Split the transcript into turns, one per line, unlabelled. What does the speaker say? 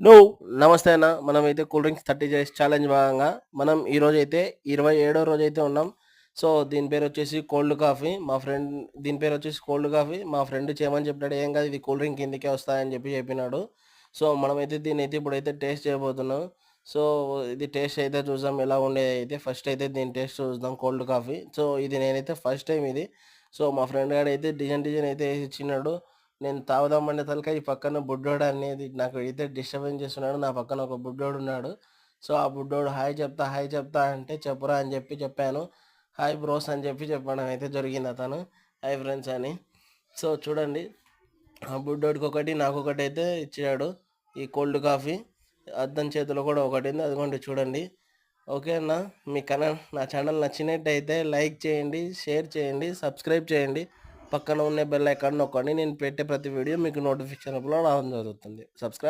నువ్వు నమస్తే అన్న. మనమైతే కూల్ డ్రింక్స్ 30 డేస్ ఛాలెంజ్ భాగంగా మనం ఈరోజైతే 27వ రోజైతే ఉన్నాం. సో, దీని పేరొచ్చేసి కోల్డ్ కాఫీ. దీని పేరొచ్చేసి కోల్డ్ కాఫీ. మా ఫ్రెండ్ చేయమని చెప్పాడు. "ఏం కాదు ఇది కూల్ డ్రింక్ కిందకే వస్తాయని" చెప్పినాడు. సో, మనమైతే దీన్నైతే ఇప్పుడైతే టేస్ట్ చేయబోతున్నాం. సో, ఇది టేస్ట్ అయితే చూద్దాం ఎలా ఉండేదైతే. ఫస్ట్ అయితే దీని టేస్ట్ చూద్దాం కోల్డ్ కాఫీ. సో, ఇది నేనైతే ఫస్ట్ టైమ్ ఇది. సో, మా ఫ్రెండ్ గాడైతే డిజైన్ అయితే ఏసి ఇచ్చినాడు. నేను తాగుదామంటే తలకాయ ఈ పక్కన బుడ్డోడు అనేది నాకు అయితే డిస్టర్బెన్స్ చేస్తున్నాడు. నా పక్కన ఒక బుడ్డోడున్నాడు. సో, ఆ బుడ్డోడు హాయ్ చెప్తా అంటే చెప్పురా అని చెప్పాను. హాయ్ బ్రోస్ అని చెప్పడం అయితే జరిగింది అతను. హాయ్ ఫ్రెండ్స్ అని. సో, చూడండి ఆ బుడ్డోడికి ఒకటి నాకొకటి అయితే ఇచ్చాడు ఈ కోల్డ్ కాఫీ. అతని చేతిలో కూడా ఒకటి ఉంది. అదిగోండి చూడండి. ఓకే అన్న. నా ఛానల్ నచ్చినట్టయితే లైక్ చేయండి, షేర్ చేయండి, సబ్స్క్రైబ్ చేయండి. పక్కన ఉన్న బెల్ ఐకాన్ నొక్కండి. నేను పెట్టే ప్రతి వీడియో మీకు నోటిఫికేషన్ రూపంలో రావడం జరుగుతుంది. సబ్స్క్రైబ్